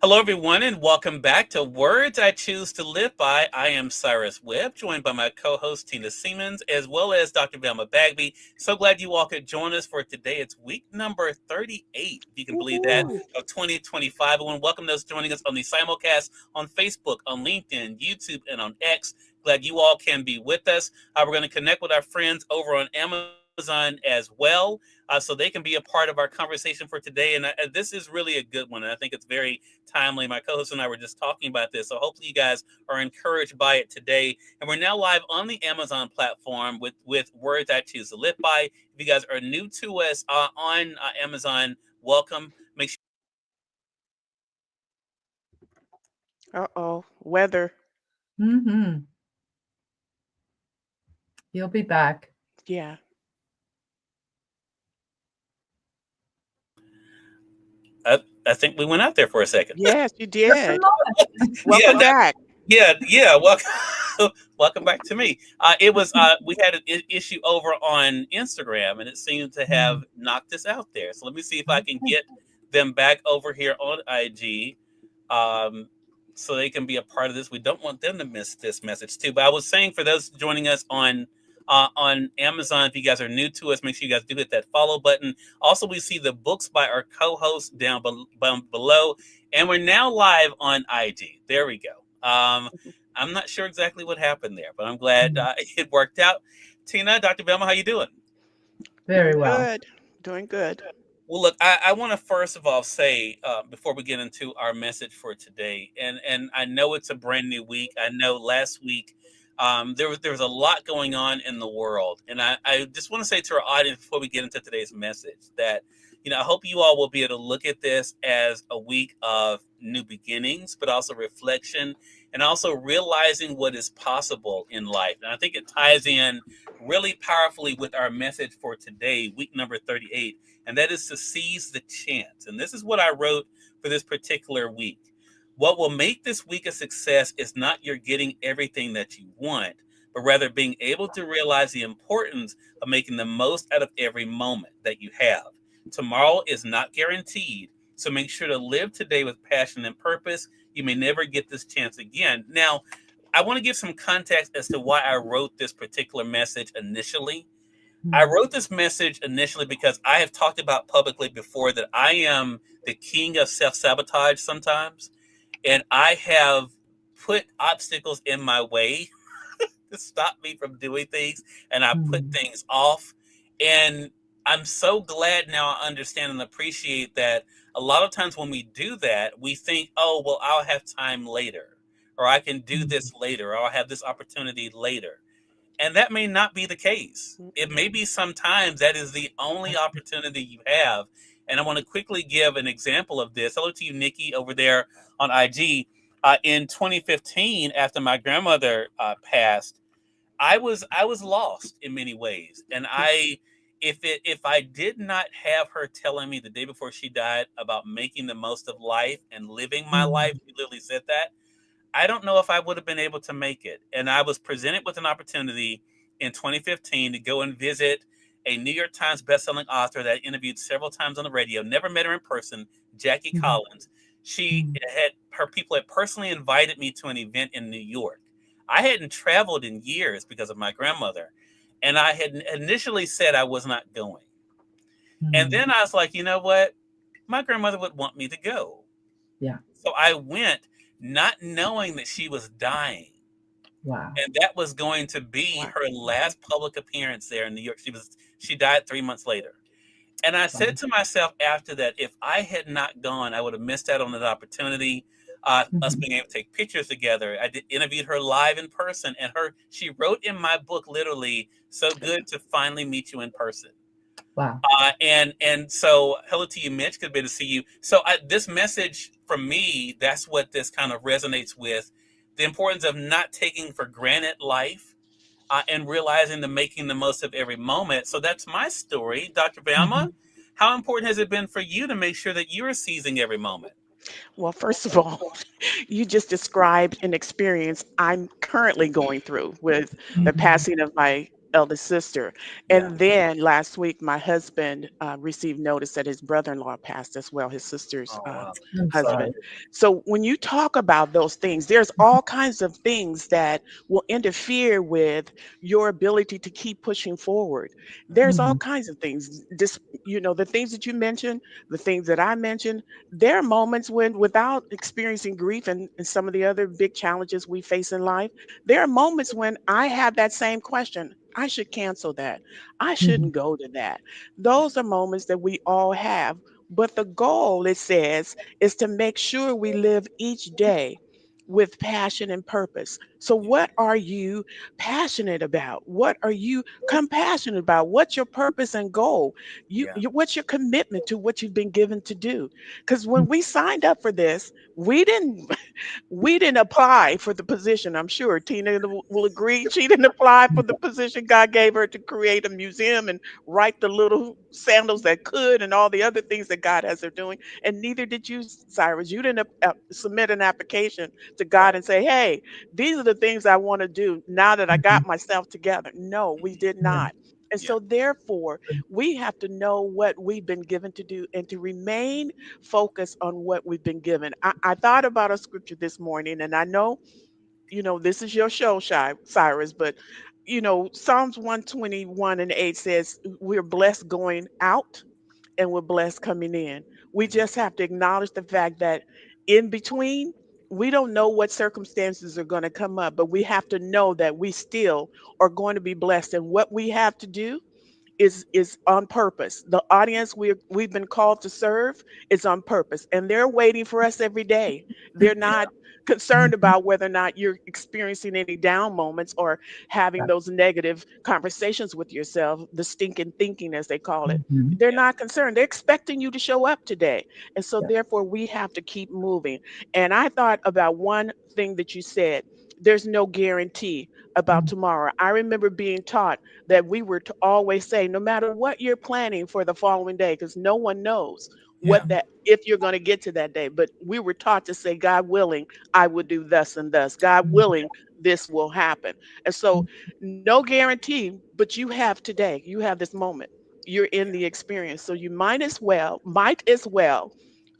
Hello, everyone, and welcome back to Words I Choose to Live By. I am Cyrus Webb, joined by my co-host Tina Siemens, as well as Dr. Velma Bagby. So glad you all could join us for today. It's week number 38, if you can believe that, Woohoo. of 2025. I want to welcome those joining us on the simulcast on Facebook, on LinkedIn, YouTube, and on X. Glad you all can be with us. We're going to connect with our friends over on Amazon as well, so they can be a part of our conversation for today. And this is really a good one, and I think it's very timely. My co-host and I were just talking about this, so hopefully you guys are encouraged by it today. And we're now live on the Amazon platform with Words I Choose to Live By. If you guys are new to us on Amazon, welcome. Make sure Uh-oh, weather. Mm-hmm. You'll be back. Yeah. I think we went out there for a second. Yes, you Just a did. moment. Yeah, Welcome back. yeah. Welcome, welcome back to me. It was we had an issue over on Instagram, and it seemed to have knocked us out there. So let me see if I can Okay. get them back over here on IG, um, so they can be a part of this. We don't want them to miss this message too. But I was saying for those joining us on Amazon, if you guys are new to us, make sure you guys do hit that follow button. Also, we see the books by our co-host down below. And we're now live on IG. There we go. I'm not sure exactly what happened there, but I'm glad it worked out. Tina, Dr. Velma, how you doing? Very Doing well. good. Doing good. Well, look, I want to first of all say before we get into our message for today, and I know it's a brand new week. I know last week there was a lot going on in the world, and I just want to say to our audience before we get into today's message that I hope you all will be able to look at this as a week of new beginnings, but also reflection and also realizing what is possible in life. And I think it ties in really powerfully with our message for today, week number 38, and that is to seize the chance. And this is what I wrote for this particular week. What will make this week a success is not your getting everything that you want, but rather being able to realize the importance of making the most out of every moment that you have. Tomorrow is not guaranteed, so make sure to live today with passion and purpose. You may never get this chance again. Now, I want to give some context as to why I wrote this particular message initially. I Mm. wrote this message initially because I have talked about publicly before that I am the king of self sabotage sometimes. And I have put obstacles in my way to stop me from doing things. And I put Mm. things off. And I'm so glad now I understand and appreciate that a lot of times when we do that, we think, oh, well, I'll have time later, or I can do Mm. this later, or I'll have this opportunity later. And that may not be the case. It Mm-mm. may be sometimes that is the only opportunity you have. And I want to quickly give an example of this. Hello to you, Nikki, over there on IG. In 2015, after my grandmother passed, I was lost in many ways, and if I did not have her telling me the day before she died about making the most of life and living my life, Mm. she literally said that. I don't know if I would have been able to make it. And I was presented with an opportunity in 2015 to go and visit a New York Times bestselling author that I interviewed several times on the radio. Never met her in person, Jackie Mm. Collins. She Mm. had her people had personally invited me to an event in New York. I hadn't traveled in years because of my grandmother, and I had initially said I was not going. And Mm. then I was like, you know what? My grandmother would want me to go. Yeah. So I went, not knowing that she was dying. Wow. And that was going to be Wow. her last public appearance there in New York. She died 3 months later. And I Wow. said to myself after that, if I had not gone, I would have missed out on that opportunity. Us Mhm. being able to take pictures together. Interviewed her live in person, and she wrote in my book literally, "So good to finally meet you in person." Wow. And so hello to you, Mitch. Good to see you. So this message from me, that's what this kind of resonates with: the importance of not taking for granted life, and realizing the making the most of every moment. So that's my story, Dr. Mhm. Bama. How important has it been for you to make sure that you're seizing every moment? Well, first of all, you just described an experience I'm currently going through with the Mhm. passing of my eldest sister. Yeah. And then last week, my husband received notice that his brother-in-law passed as well, his sister's Oh wow. I'm Sorry. sorry. husband. So when you talk about those things, there's all kinds of things that will interfere with your ability to keep pushing forward. There's all Mhm. kinds of things. Just, the things that you mentioned, the things that I mentioned, there are moments when, without experiencing grief and some of the other big challenges we face in life, there are moments when I have that same question. I should cancel that. I Mhm. shouldn't go to that. Those are moments that we all have. But the goal, it says, is to make sure we live each day with passion and purpose. So, Yeah. what are you passionate about? What are you compassionate about? What's your purpose and goal? Yeah. What's your commitment to what you've been given to do? Because when we signed up for this, we didn't apply for the position. I'm sure Tina will agree. She didn't apply for the position God gave her to create a museum and write the little sandals that could and all the other things that God has her doing. And neither did you, Cyrus. You didn't submit an application to God Right. and say, hey, these are the things I want to do now that I Mhm. got myself together. No, we did Yeah. not. And Yeah. so, therefore, we have to know what we've been given to do and to remain focused on what we've been given. I thought about a scripture this morning, and I know, this is your show, Cyrus, but, Psalms 121:8 says, we're blessed going out and we're blessed coming in. We Mhm. just have to acknowledge the fact that in between, we don't know what circumstances are going to come up, but we have to know that we still are going to be blessed. And what we have to do is on purpose. The audience we've been called to serve is on purpose, and they're waiting for us every day. They're Yeah. not concerned Mhm. about whether or not you're experiencing any down moments or having Yeah. those negative conversations with yourself, the stinking thinking as they call it. Mhm. They're Yeah. not concerned. They're expecting you to show up today. And so Yeah. therefore we have to keep moving. And I thought about one thing that you said. There's no guarantee about Mhm. tomorrow. I remember being taught that we were to always say, no matter what you're planning for the following day, because no one knows Yeah. what that if you're going to get to that day. But we were taught to say, God willing, I will do thus and thus. God willing, this will happen. And so, Mhm. no guarantee, but you have today. You have this moment. You're in Yeah. the experience. So you might as well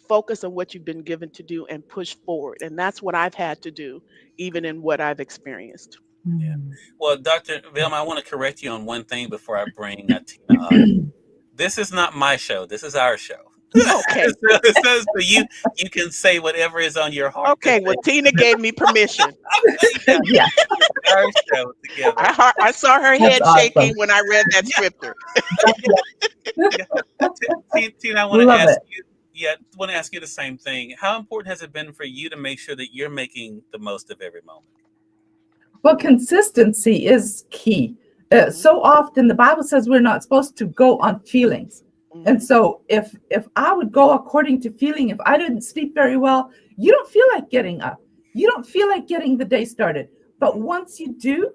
focus on what you've been given to do and push forward. And that's what I've had to do, even in what I've experienced. Yeah. Mhm. Well, Dr. Velma, I want to correct you on one thing before I bring Tina up. This is not my show. This is our show. Okay. So you can say whatever is on your heart to Okay, well, say. Tina gave me permission. Yeah, Yeah, it's our show together. I saw her that's head awesome. shaking when I read that Yeah, scripture. yeah, yeah. Tina, I want to Love ask it. you. Yeah, I want to ask you the same thing. How important has it been for you to make sure that you're making the most of every moment? Well, consistency is key. Hmm. So often the Bible says we're not supposed to go on feelings. And Hmm. so if I would go according to feeling, if I didn't sleep very well, you don't feel like getting up. You don't feel like getting the day started. But Mhm. once you do,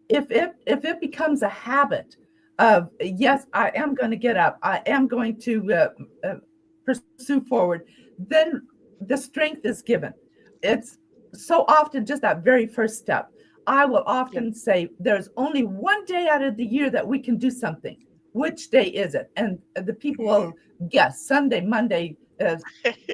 if it becomes a habit of yes, I am going to get up, I am going to pursue forward, then the strength is given. It's so often just that very first step. I will Yeah. often say there's only one day out of the year that we can do something. Which day is it? And the people will guess Sunday, Monday.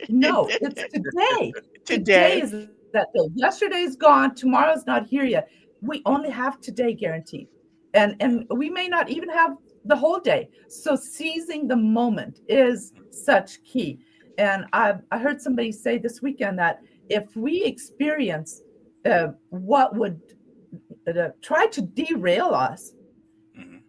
No, it's today. Today Today. is that day. Yesterday's gone. Tomorrow's not here yet. We only have today guaranteed. And Yeah. and we may not even have the whole day. So seizing the moment is such key. And I heard somebody say this weekend that if we experience what would try to derail us Mhm.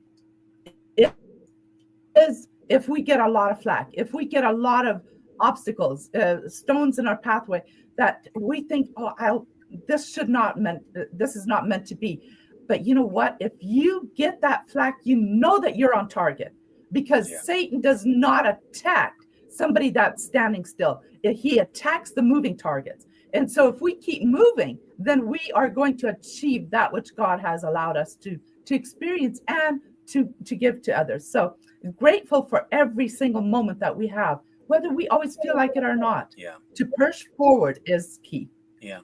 is if we get a lot of flack, if we get a lot of obstacles, stones in our pathway that we think, oh, this is not meant to be. But you know what? If you get that flack, you know that you're on target because Yeah. Satan does not attack somebody that's standing still. He attacks the moving targets. And so if we keep moving, then we are going to achieve that which God has allowed us to experience and to give to others. So grateful for every single moment that we have, whether we always feel like it or not. Yeah. To push forward is key. Yeah.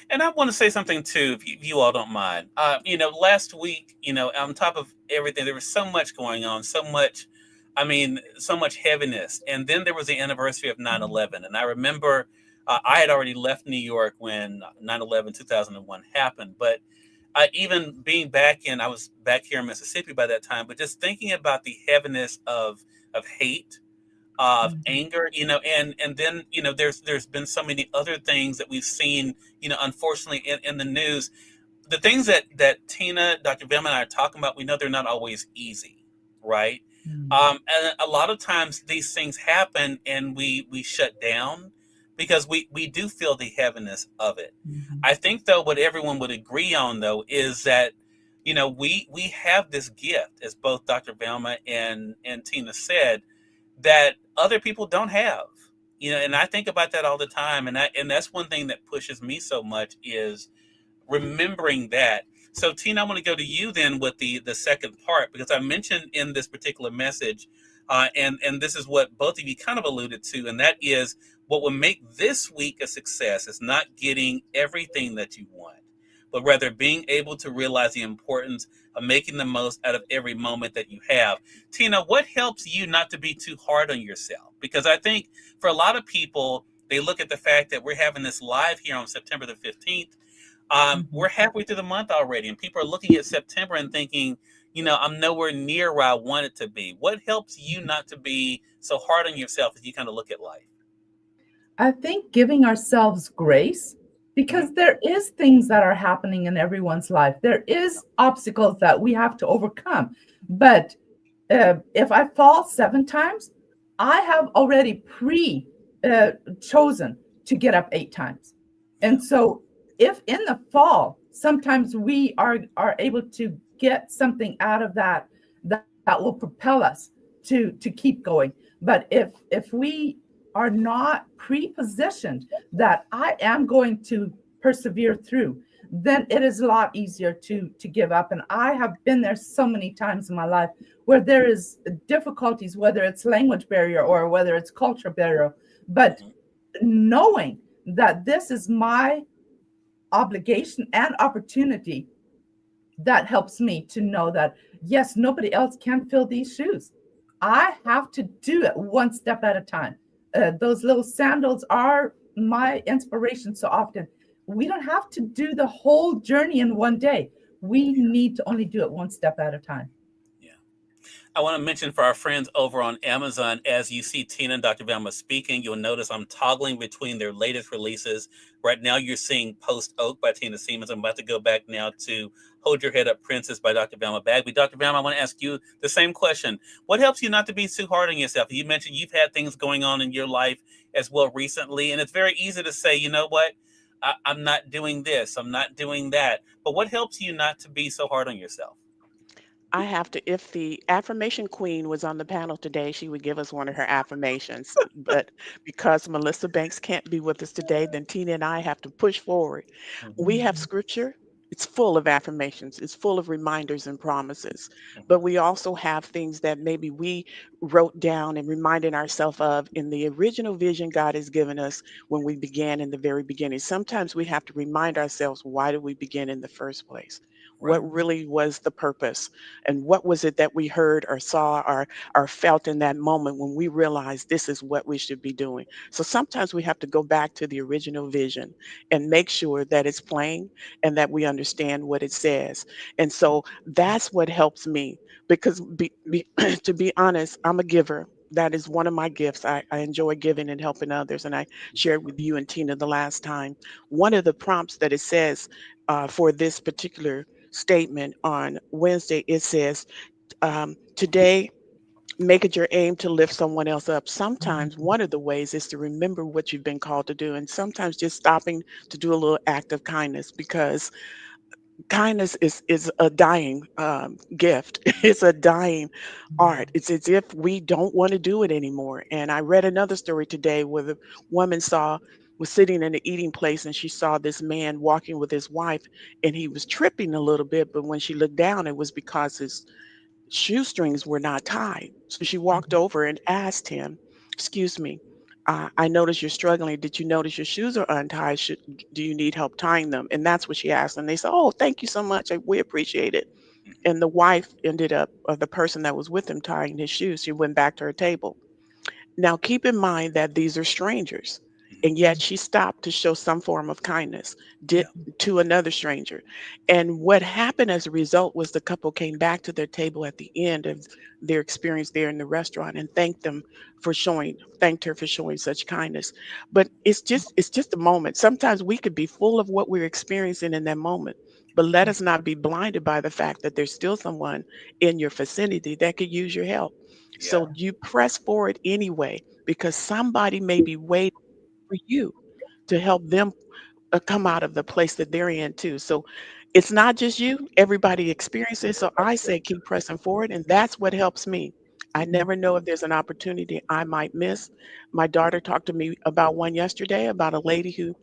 And I want to say something too, if you all don't mind. Last week, on top of everything, there was so much going on, so much, so much heaviness. And then there was the anniversary of 9/11. And I remember I had already left New York when 9/11 2001 happened. But even being I was back here in Mississippi by that time, but just thinking about the heaviness of hate, of Mhm. anger, and then there's been so many other things that we've seen, unfortunately in the news. The things that Tina, Dr. Velma, and I are talking about, we know they're not always easy, right? Mhm. And a lot of times these things happen, and we shut down because we do feel the heaviness of it. Mhm. I think though what everyone would agree on though is that we have this gift, as both Dr. Velma and Tina said, that other people don't have. And I think about that all the time, and that's one thing that pushes me so much is remembering that. So Tina, I want to go to you then with the second part, because I mentioned in this particular message, and this is what both of you kind of alluded to, and that is what will make this week a success is not getting everything that you want, but rather being able to realize the importance of making the most out of every moment that you have. Tina, what helps you not to be too hard on yourself? Because I think for a lot of people, they look at the fact that we're having this live here on September the 15th. Mhm. We're halfway through the month already, and people are looking at September and thinking, I'm nowhere near where I want it to be. What helps you not to be so hard on yourself as you kind of look at life? I think giving ourselves grace, Hmm. because there is things that are happening in everyone's life. There is obstacles that we have to overcome. But if I fall 7 times, I have already pre chosen to get up 8 times. Yeah. And so if in the fall, sometimes we are able to get something out of that will propel us to keep going. But if we are not pre-positioned that I am going to persevere through, then it is a lot easier to give up. And I have been there so many times in my life where there is difficulties, whether it's language barrier or whether it's culture barrier, but Hmm. knowing that this is my obligation and opportunity, that helps me to know that yes, nobody else can fill these shoes. I have to do it one step at a time. Those little sandals are my inspiration so often. We don't have to do the whole journey in one day. We need to only do it one step at a time. Yeah. I want to mention for our friends over on Amazon, as you see Tina and Dr. Velma speaking, you'll notice I'm toggling between their latest releases. Right now, you're seeing Post Oak by Tina Siemens. I'm about to go back now to Hold Your Head Up Princess by Dr. Velma Bagby. Dr. Velma, I want to ask you the same question. What helps you not to be too hard on yourself? You mentioned you've had things going on in your life as well recently, and it's very easy to say, you know what? I'm not doing this, I'm not doing that. But what helps you not to be so hard on yourself? I have to, if the affirmation queen was on the panel today, she would give us one of her affirmations. But because Melissa Banks can't be with us today, then Tina and I have to push forward. Hmm. We have Mhm. scripture. It's full of affirmations. It's full of reminders and promises. Hmm. But we also have things that maybe we wrote down and reminded ourselves of in the original vision God has given us when we began in the very beginning. Sometimes we have to remind ourselves, why did we begin in the first place? What Right. Mhm. really was the purpose? And what was it that we heard or saw or felt in that moment when we realized this is what we should be doing? So sometimes we have to go back to the original vision and make sure that it's plain and that we understand what it says. And so that's what helps me because to be honest, I'm a giver. That is one of my gifts. I enjoy giving and helping others. And I shared with you and Tina the last time. One of the prompts that it says for this particular statement on Wednesday, it says, today, make it your aim to lift someone else up. Sometimes Mhm. one of the ways is to remember what you've been called to do, and sometimes just stopping to do a little act of kindness because kindness is a dying gift. It's a dying art. Mhm. It's as if we don't want to do it anymore. And I read another story today where the woman was sitting in an eating place and she saw this man walking with his wife and he was tripping a little bit, but when she looked down it was because his shoestrings were not tied. So she walked over and asked him, excuse me, I notice you're struggling. Did you notice your shoes are untied? Do you need help tying them? And that's what she asked. And they said, oh, thank you so much. We appreciate it. Mhm. And the wife ended up, or the person that was with him tying his shoes, she went back to her table. Now, keep in mind that these are strangers, Mhm. and yet she stopped to show some form of kindness did Yeah. to another stranger. And what happened as a result was the couple came back to their table at the end of their experience there in the restaurant and thanked her for showing such kindness. But it's just a moment. Sometimes we could be full of what we're experiencing in that moment. But let us not be blinded by the fact that there's still someone in your vicinity that could use your help. Yeah. So you press forward anyway because somebody may be waiting for you to help them come out of the place that they're in too. So it's not just you, everybody experiences. So I say keep pressing forward, and that's what helps me. I never know if there's an opportunity I might miss. My daughter talked to me about one yesterday about a lady who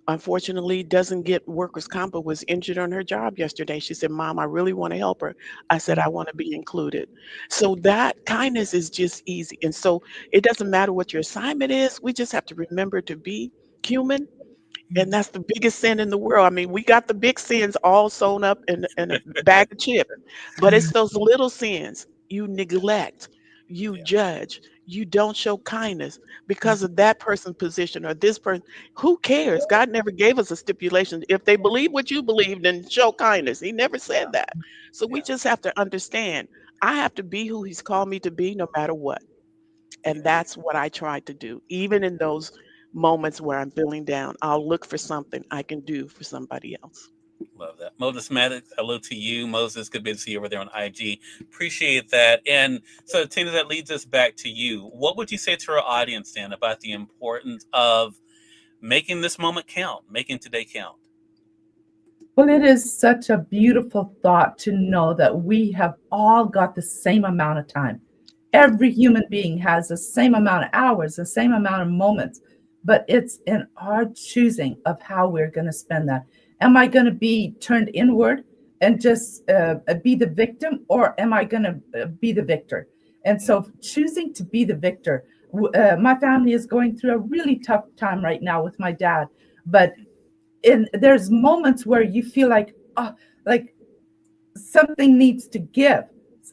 unfortunately doesn't get workers' comp but was injured on her job yesterday. She said, Mom, I really want to help her. I said, I want to be included. So that kindness is just easy. And so it doesn't matter what your assignment is. We just have to remember to be human, and that's the biggest sin in the world. I mean, we got the big sins all sewn up in a bag of chips, but it's those little sins you neglect, you Yeah. judge, you don't show kindness because of that person's position or this person. Who cares? God never gave us a stipulation. If they believe what you believe, then show kindness. He never Yeah. said that. So we Yeah. just have to understand I have to be who He's called me to be no matter what. And Amen. that's what I try to do. Even in those moments where I'm feeling down, I'll look for something I can do for somebody else. Love that. Moses Maddox, hello to you. Moses, good to see you over there on IG. Appreciate that. And so, Tina, that leads us back to you. What would you say to our audience, Dan, about the importance of making this moment count, making today count? Well, it is such a beautiful thought to know that we have all got the same amount of time. Every human being has the same amount of hours, the same amount of moments, but it's in our choosing of how we're going to spend that. Am I going to be turned inward and just be the victim, or am I going to be the victor? And Mm. so, choosing to be the victor, my family is going through a really tough time right now with my dad, but there's moments where you feel like something needs to give.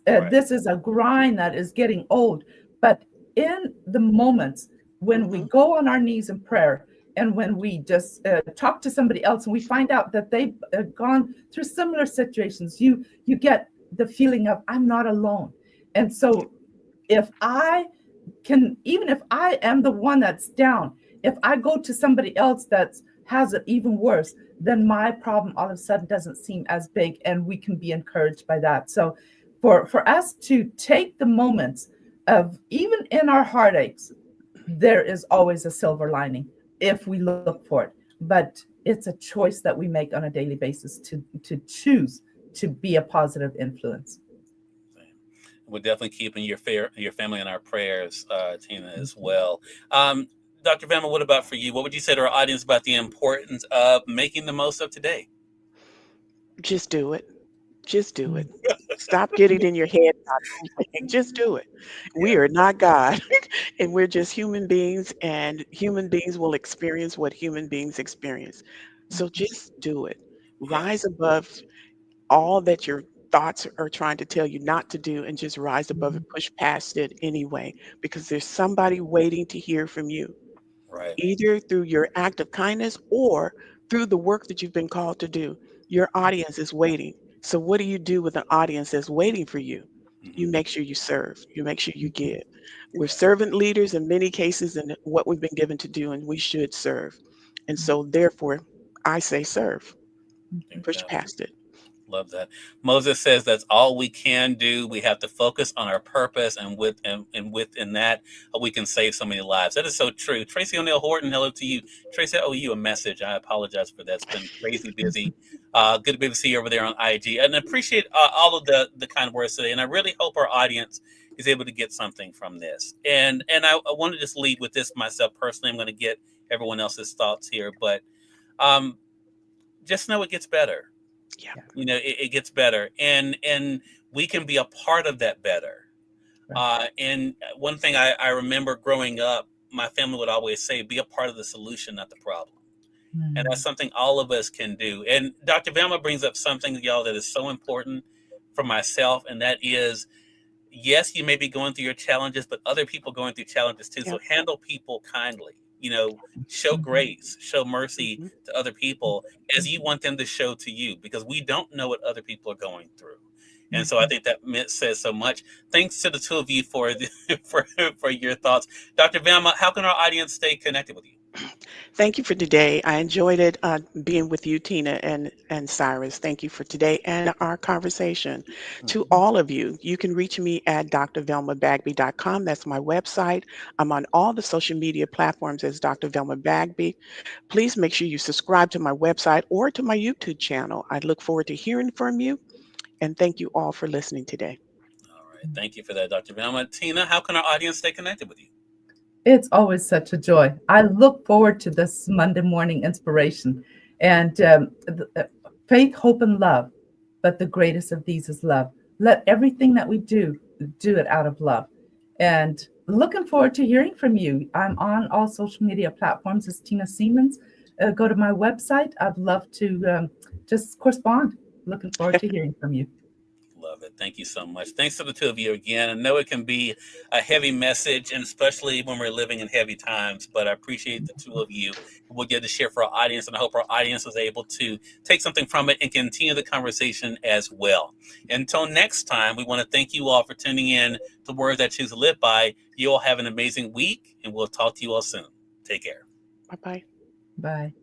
Right. This is a grind that is getting old. But in the moments when we Hmm. go on our knees in prayer, and when we just talk to somebody else and we find out that they've gone through similar situations, you get the feeling of I'm not alone. And so if I can, even if I am the one that's down, if I go to somebody else that has it even worse, then my problem all of a sudden doesn't seem as big, and we can be encouraged by that. So for us to take the moments of, even in our heartaches, there is always a silver lining if we look for it. But it's a choice that we make on a daily basis to choose to be a positive influence. We're definitely keeping your family in our prayers, Tina, as well. Um, Dr. Velma, what about for you? What would you say to our audience about the importance of making the most of today? Just do it. Just do it. Stop getting in your head about everything. Just do it. We Yeah. are not God, and we're just human beings, and human beings will experience what human beings experience. So just do it. Yeah. Rise above all that your thoughts are trying to tell you not to do, and just rise above it, push past it anyway, because there's somebody waiting to hear from you, Right. either through your act of kindness or through the work that you've been called to do. Your audience is waiting. So, what do you do with an audience that's waiting for you? You Hmm. make sure you serve, you make sure you give. We're Yeah. servant leaders in many cases in what we've been given to do, and we should serve. And so, therefore, I say serve, push Amen. past it. Love that. Moses says that's all we can do. We have to focus on our purpose, and within that, we can save so many lives. That is so true. Tracy O'Neill Horton, hello to you. Tracy, I owe you a message. I apologize for that. It's been crazy busy. Good to be able to see you over there on IG, and I appreciate all of the kind words today. And I really hope our audience is able to get something from this. And I want to just lead with this myself personally. I'm going to get everyone else's thoughts here, but um, just know it gets better. Yeah. Yeah, It gets better, and we can be a part of that better. right. And one thing I remember growing up, my family would always say, be a part of the solution, not the problem. And Mm. that's something all of us can do. And Dr. Velma brings up something, y'all, that is so important for myself, and that is, yes, you may be going through your challenges, but other people going through challenges too. So Yeah. handle people kindly. Show Mhm. grace, show mercy Hmm. to other people as you want them to show to you, because we don't know what other people are going through. And so I Mhm. think that says so much. Thanks to the two of you for for your thoughts. Dr. Velma, how can our audience stay connected with you? Thank you for today. I enjoyed it being with you, Tina and Cyrus. Thank you for today and our conversation. To Mhm. all of you, you can reach me at drvelmabagby.com. That's my website. I'm on all the social media platforms as Dr. Velma Bagby. Please make sure you subscribe to my website or to my YouTube channel. I look forward to hearing from you, and thank you all for listening today. All right. Thank you for that, Dr. Velma. Tina, how can our audience stay connected with you? It's always such a joy. I look forward to this Monday morning inspiration and faith, hope, and love. But the greatest of these is love. Let everything that we do it out of love. And looking forward to hearing from you. I'm on all social media platforms as Tina Siemens. Go to my website. I'd love to just correspond. Looking forward to hearing from you. Love it. Thank you so much. Thanks to the two of you again. I know it can be a heavy message, and especially when we're living in heavy times, but I appreciate the two of you. We'll get to share for our audience, and I hope our audience was able to take something from it and continue the conversation as well. Until next time, we want to thank you all for tuning in to Words I Choose to Live By. You all have an amazing week, and we'll talk to you all soon. Take care. Bye bye. Bye.